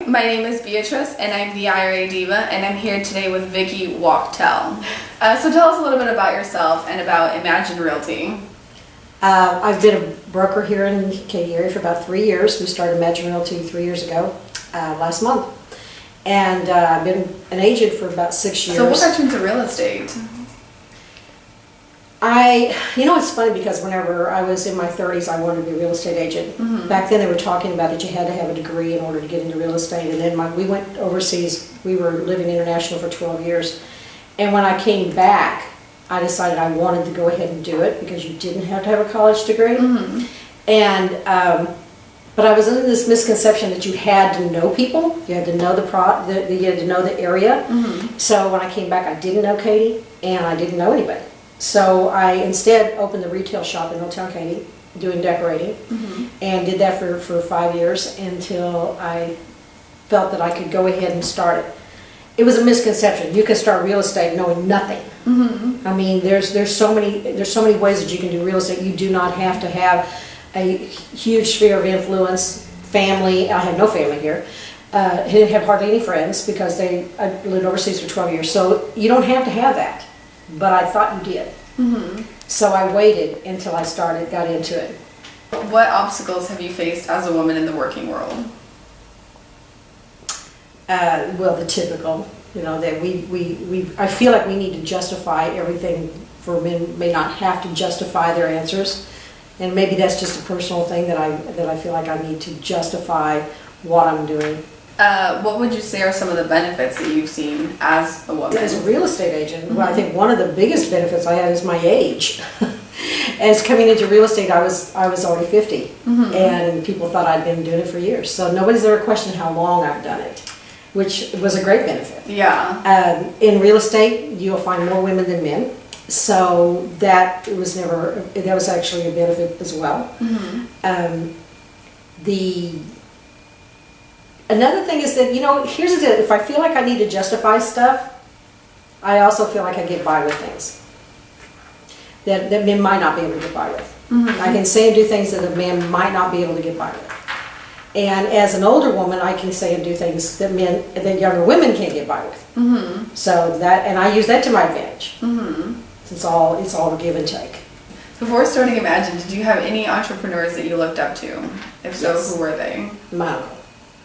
My name is Beatrice and I'm the IRA Diva and I'm here today with Vickey Wachtel. So tell us a little bit about yourself and about Imagine Realty. I've been a broker here in the Katy area for about 3 years. We started Imagine Realty 3 years ago, last month. And I've been an agent for about 6 years. So what got you into real estate? It's funny because whenever I was in my 30s, I wanted to be a real estate agent. Mm-hmm. Back then they were talking about that you had to have a degree in order to get into real estate. And then we went overseas. We were living international for 12 years. And when I came back, I decided I wanted to go ahead and do it because you didn't have to have a college degree. Mm-hmm. And but I was under this misconception that you had to know people, you had to know you had to know the area. Mm-hmm. So when I came back, I didn't know Katy, and I didn't know anybody. So I instead opened the retail shop in Old Town Katy, doing decorating, Mm-hmm. and did that for 5 years until I felt that I could go ahead and start it. It was a misconception. You can start real estate knowing nothing. Mm-hmm. I mean, there's so many ways that you can do real estate. You do not have to have a huge sphere of influence, family. I had no family here. I didn't have hardly any friends because I lived overseas for 12 years. So you don't have to have that, but I thought you did. Mm-hmm. So I waited until I got into it. What obstacles have you faced as a woman in the working world? Well, the typical, that I feel like we need to justify everything. For men may not have to justify their answers, and maybe that's just a personal thing that I feel like I need to justify what I'm doing. What would you say are some of the benefits that you've seen as a woman? As a real estate agent, Mm-hmm. well, I think one of the biggest benefits I have is my age. As coming into real estate, I was already 50, Mm-hmm. and people thought I'd been doing it for years. So nobody's ever questioned how long I've done it, which was a great benefit. Yeah. In real estate, you'll find more women than men, so that was actually a benefit as well. Mm-hmm. Another thing is that, here's the deal, if I feel like I need to justify stuff, I also feel like I get by with things that men might not be able to get by with. Mm-hmm. I can say and do things that a man might not be able to get by with. And as an older woman, I can say and do things that younger women can't get by with. Mm-hmm. So and I use that to my advantage. Mm-hmm. It's all a give and take. Before starting Imagine, did you have any entrepreneurs that you looked up to? If so, Yes. who were they? My uncle.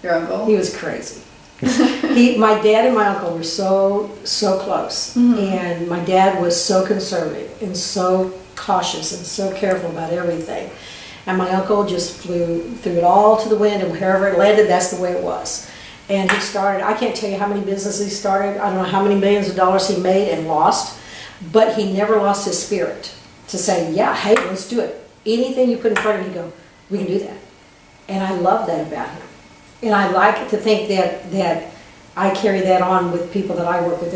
Your uncle? He was crazy. My dad and my uncle were so close, Mhm. and my dad was so conservative and so cautious and so careful about everything, and my uncle just threw it all to the wind, and wherever it landed, that's the way it was. And he started, I can't tell you how many businesses he started, I don't know how many millions of dollars he made and lost, but he never lost his spirit to say, yeah, hey, let's do it. Anything you put in front of him, he'd go, we can do that. And I love that about him. And I like to think that I carry that on with people that I work with.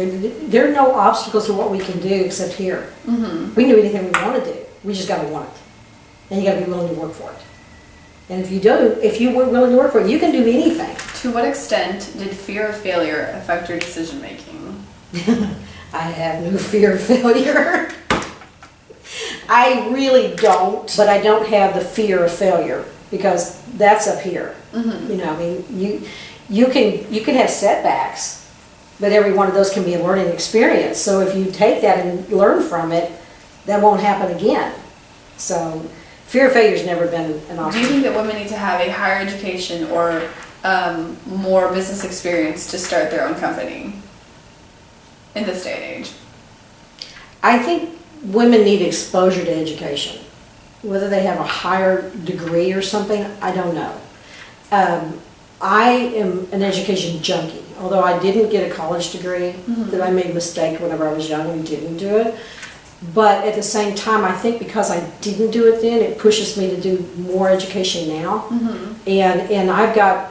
There are no obstacles to what we can do except here. Mm-hmm. We can do anything we want to do. We just got to want it. And you got to be willing to work for it. And if you were willing to work for it, you can do anything. To what extent did fear of failure affect your decision making? I have no fear of failure. I really don't, but I don't have the fear of failure because that's up here. Mm-hmm. You can have setbacks, but every one of those can be a learning experience. So if you take that and learn from it, that won't happen again. So fear of failure's never been an option. Do you think that women need to have a higher education or more business experience to start their own company in this day and age? I think women need exposure to education. Whether they have a higher degree or something, I don't know. I am an education junkie. Although I didn't get a college degree, Mm-hmm. that I made a mistake whenever I was young and didn't do it. But at the same time, I think because I didn't do it then, it pushes me to do more education now. Mm-hmm. And I've got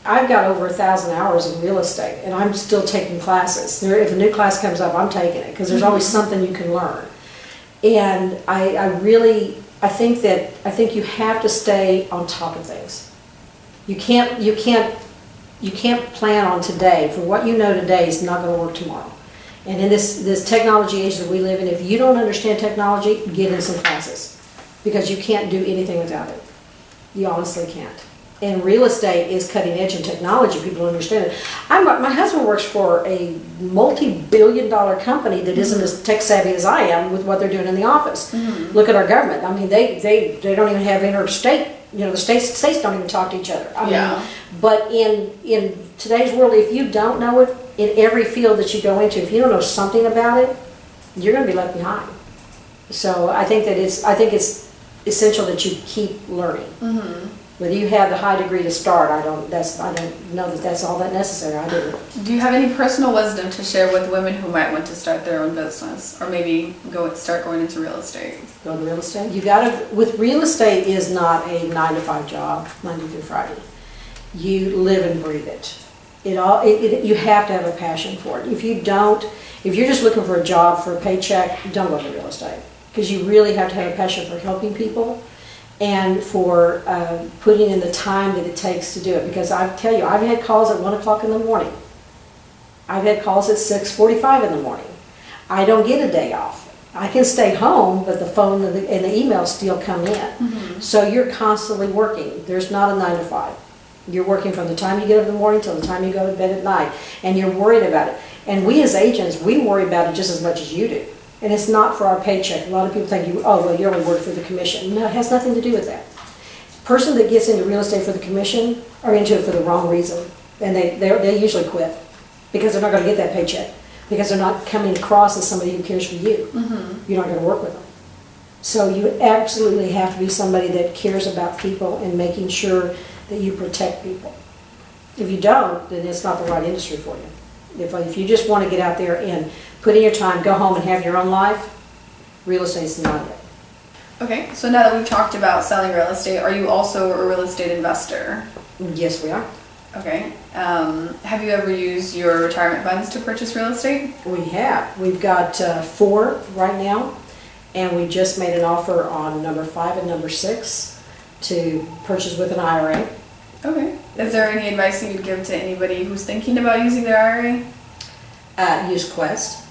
over 1,000 hours in real estate, and I'm still taking classes. If a new class comes up, I'm taking it because there's always something you can learn. And I think you have to stay on top of things. You can't plan on today. For what you know today is not going to work tomorrow. And in this technology age that we live in, if you don't understand technology, get in some classes because you can't do anything without it. You honestly can't. And real estate is cutting edge in technology. People don't understand it. My husband works for a multi-billion-dollar company that isn't as tech savvy as I am with what they're doing in the office. Look at our government. I mean, they don't even have interstate. You know, the states don't even talk to each other. I mean, but in today's world, if you don't know it in every field that you go into, if you don't know something about it, you're going to be left behind. So I think it's essential that you keep learning. Whether you have the high degree to start, I don't know that that's all that necessary. I do. Do you have any personal wisdom to share with women who might want to start their own business, or maybe start going into real estate? Go into real estate. With real estate is not a 9-to-5 job, Monday through Friday. You live and breathe it. You have to have a passion for it. If you're just looking for a job for a paycheck, don't go into real estate, because you really have to have a passion for helping people and for putting in the time that it takes to do it. Because I tell you, I've had calls at 1 o'clock in the morning. I've had calls at 6:45 in the morning. I don't get a day off. I can stay home, but the phone and the emails still come in. So you're constantly working. There's not a 9-to-5. You're working from the time you get up in the morning till the time you go to bed at night, and you're worried about it. And we as agents, we worry about it just as much as you do. And it's not for our paycheck. A lot of people think, you only work for the commission. No, it has nothing to do with that. The person that gets into real estate for the commission are into it for the wrong reason. And they usually quit because they're not going to get that paycheck, because they're not coming across as somebody who cares for you. You're not going to work with them. So you absolutely have to be somebody that cares about people and making sure that you protect people. If you don't, then it's not the right industry for you. If you just want to get out there and put in your time, go home and have your own life, real estate's not it. Okay, so now that we've talked about selling real estate, are you also a real estate investor? Yes, we are. Okay. Have you ever used your retirement funds to purchase real estate? We have. We've got 4 right now, and we just made an offer on number 5 and number 6 to purchase with an IRA. Okay. Is there any advice you would give to anybody who's thinking about using their IRA? Use Quest.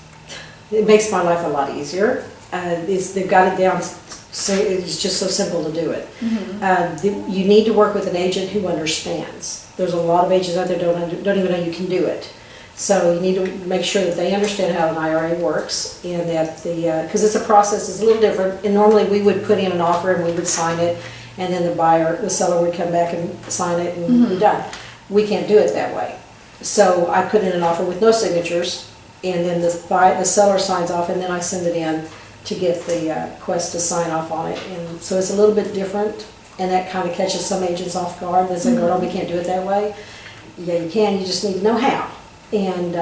It makes my life a lot easier. They've got it down, so it's just so simple to do it. You need to work with an agent who understands. There's a lot of agents out there don't even know you can do it. So you need to make sure that they understand how an IRA works, and that because it's a process, it's a little different. And normally we would put in an offer and we would sign it, and then the seller would come back and sign it, and we're done. We can't do it that way. So I put in an offer with no signatures, and then the seller signs off, and then I send it in to get the Quest to sign off on it. And so it's a little bit different, and that kind of catches some agents off guard. They say, "No, we can't do it that way." Yeah, you can. You just need to know how. And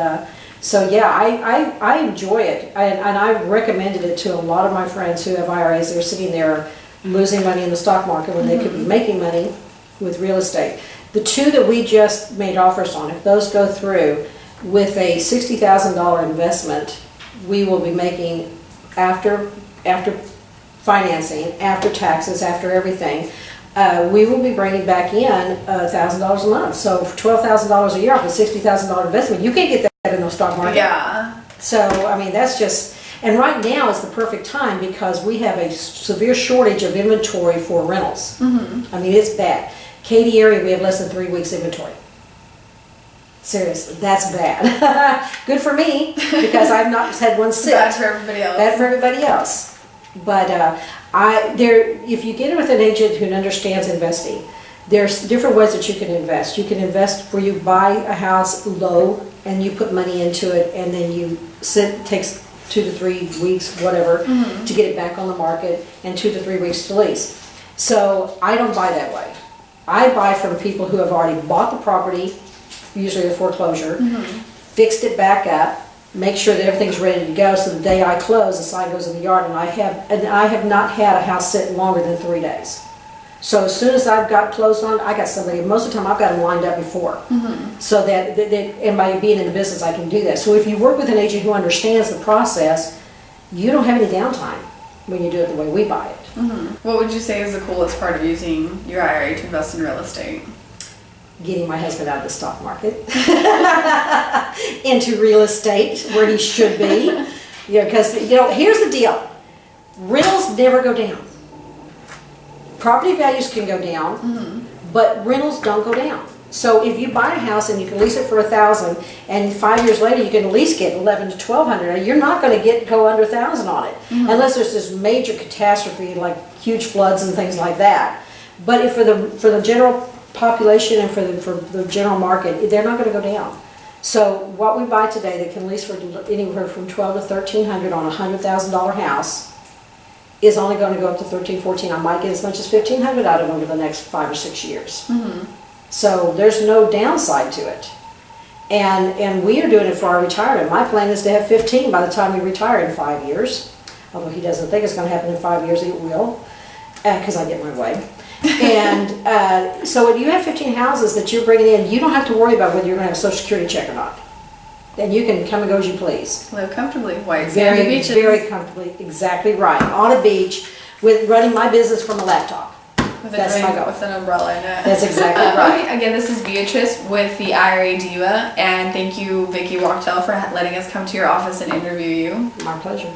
so yeah, I enjoy it, and I've recommended it to a lot of my friends who have IRAs. They're sitting there losing money in the stock market when they could be making money with real estate. The 2 that we just made offers on, if those go through, with a $60,000 investment, we will be making, after financing, after taxes, after everything, we will be bringing back in $1,000 a month. So for $12,000 a year off a $60,000 investment, you can't get that in the stock market. Yeah. So, I mean, that's just, and right now is the perfect time because we have a severe shortage of inventory for rentals. I mean, it's bad. Katy area, we have less than 3 weeks inventory. Seriously, that's bad. Good for me, because I've not had one sit. Bad for everybody else. Bad for everybody else. But if you get it with an agent who understands investing, there's different ways that you can invest. You can invest where you buy a house low and you put money into it, and then it takes 2 to 3 weeks, whatever, to get it back on the market, and 2 to 3 weeks to lease. So I don't buy that way. I buy from people who have already bought the property, usually a foreclosure, fixed it back up, make sure that everything's ready to go, so the day I close, the sign goes in the yard, and I have not had a house sit longer than 3 days. So as soon as I've got closed on, I got somebody, most of the time I've got them lined up before. So that, and by being in the business, I can do that. So if you work with an agent who understands the process, you don't have any downtime when you do it the way we buy it. What would you say is the coolest part of using your IRA to invest in real estate? Getting my husband out of the stock market into real estate where he should be. Because here's the deal: rentals never go down. Property values can go down, but rentals don't go down. So if you buy a house and you can lease it for $1,000, and 5 years later you can at least get 1,100 to 1,200, you're not going to go under 1,000 on it, unless there's this major catastrophe like huge floods and things like that. But if for the general population and for the general market, they're not going to go down. So what we buy today that can lease for anywhere from $1,200 to $1,300 on a $100,000 house is only going to go up to $1,300, $1,400. I might get as much as $1,500 out of them over the next 5 or 6 years. So there's no downside to it. And we are doing it for our retirement. My plan is to have 15 by the time we retire in 5 years. Although he doesn't think it's going to happen in 5 years, it will, because I get my way. And so when you have 15 houses that you're bringing in, you don't have to worry about whether you're going to have a Social Security check or not. Then you can come and go as you please. Live comfortably, white sandy beaches. Very comfortably, exactly right. On a beach, with running my business from a laptop. With a drink, with an umbrella in it. That's exactly right. Again, this is Beatrice with the IRA Diva, and thank you, Vickey Wachtel, for letting us come to your office and interview you. My pleasure.